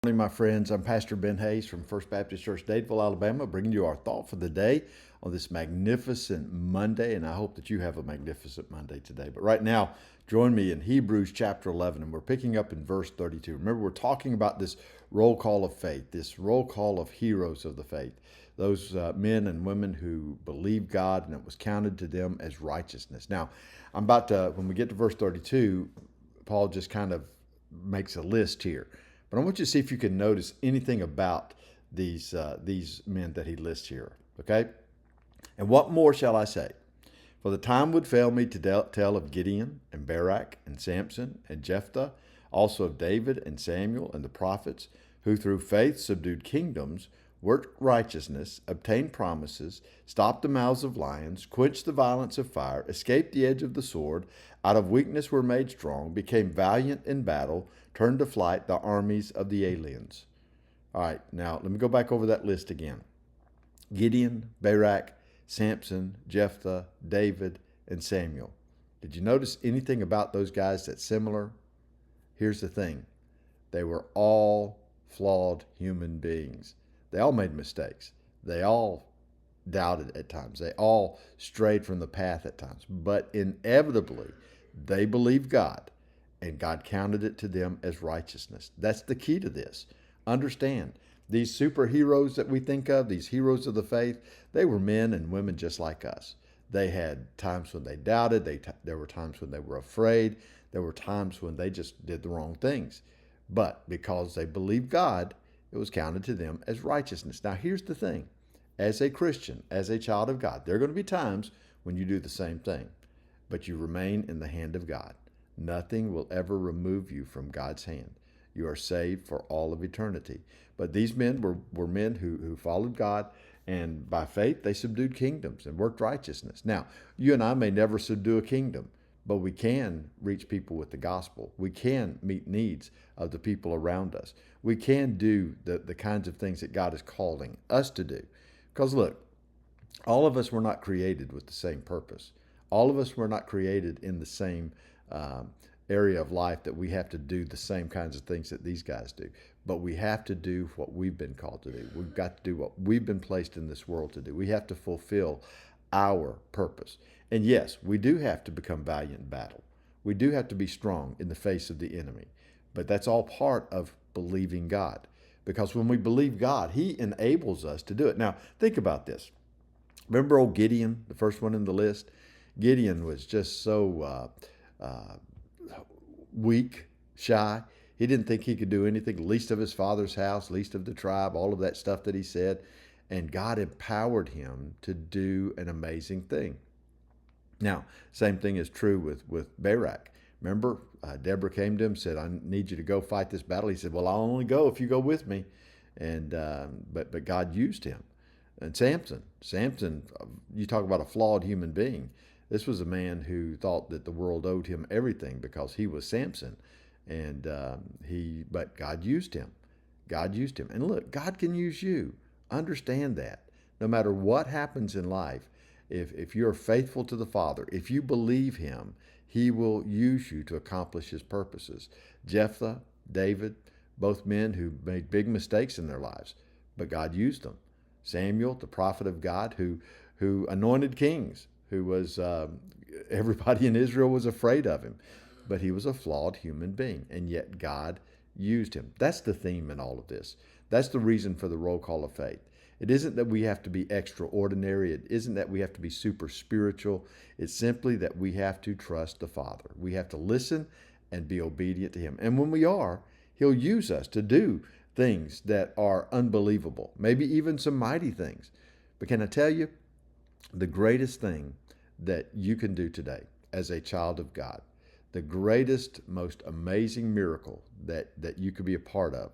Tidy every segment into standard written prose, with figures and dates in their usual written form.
Good morning, my friends. I'm Pastor Ben Hayes from First Baptist Church, Dadeville, Alabama, bringing you our thought for the day on this magnificent Monday, and I hope that you have a magnificent Monday today. But right now, join me in Hebrews chapter 11, and we're picking up in verse 32. Remember, we're talking about this roll call of faith, this roll call of heroes of the faith, those men and women who believed God, and it was counted to them as righteousness. Now, when we get to verse 32, Paul just kind of makes a list here. But I want you to see if you can notice anything about these men that he lists here. Okay? And what more shall I say? For the time would fail me to tell of Gideon and Barak and Samson and Jephthah, also of David and Samuel and the prophets, who through faith subdued kingdoms, worked righteousness, obtained promises, stopped the mouths of lions, quenched the violence of fire, escaped the edge of the sword, out of weakness were made strong, became valiant in battle, turned to flight the armies of the aliens. All right, now let me go back over that list again. Gideon, Barak, Samson, Jephthah, David, and Samuel. Did you notice anything about those guys that's similar? Here's the thing. They were all flawed human beings. They all made mistakes. They all doubted at times. They all strayed from the path at times. But inevitably, they believed God, and God counted it to them as righteousness. That's the key to this. Understand, these superheroes that we think of, these heroes of the faith, they were men and women just like us. They had times when they doubted. There were times when they were afraid. There were times when they just did the wrong things. But because they believed God, it was counted to them as righteousness. Now, here's the thing. As a Christian, as a child of God, there are going to be times when you do the same thing, but you remain in the hand of God. Nothing will ever remove you from God's hand. You are saved for all of eternity. But these men were men who followed God, and by faith they subdued kingdoms and worked righteousness. Now, you and I may never subdue a kingdom, but we can reach people with the gospel. We can meet needs of the people around us. We can do the kinds of things that God is calling us to do. Because look, all of us were not created with the same purpose. All of us were not created in the same area of life that we have to do the same kinds of things that these guys do. But we have to do what we've been called to do. We've got to do what we've been placed in this world to do. We have to fulfill our purpose. And yes, we do have to become valiant in battle. We do have to be strong in the face of the enemy. But that's all part of believing God. Because when we believe God, He enables us to do it. Now, think about this. Remember old Gideon, the first one in the list? Gideon was just so weak, shy. He didn't think he could do anything, least of his father's house, least of the tribe, all of that stuff that he said. And God empowered him to do an amazing thing. Now, same thing is true with Barak. Remember, Deborah came to him and said, I need you to go fight this battle. He said, well, I'll only go if you go with me. And but God used him. And Samson, you talk about a flawed human being. This was a man who thought that the world owed him everything because he was Samson. And but God used him. God used him. And look, God can use you. Understand that. No matter what happens in life, if you're faithful to the Father, if you believe Him, He will use you to accomplish His purposes. Jephthah, David, both men who made big mistakes in their lives, but God used them. Samuel, the prophet of God, who anointed kings, who was everybody in Israel was afraid of him, but he was a flawed human being, and yet God used him. That's the theme in all of this. That's the reason for the roll call of faith. It isn't that we have to be extraordinary. It isn't that we have to be super spiritual. It's simply that we have to trust the Father. We have to listen and be obedient to Him. And when we are, He'll use us to do things that are unbelievable, maybe even some mighty things. But can I tell you, the greatest thing that you can do today as a child of God, the greatest, most amazing miracle that you could be a part of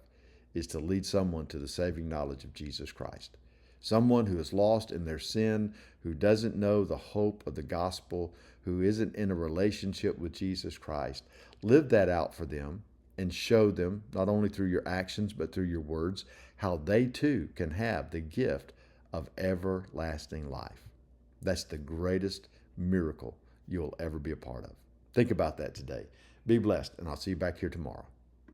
is to lead someone to the saving knowledge of Jesus Christ. Someone who is lost in their sin, who doesn't know the hope of the gospel, who isn't in a relationship with Jesus Christ. Live that out for them and show them, not only through your actions, but through your words, how they too can have the gift of everlasting life. That's the greatest miracle you'll ever be a part of. Think about that today. Be blessed, and I'll see you back here tomorrow.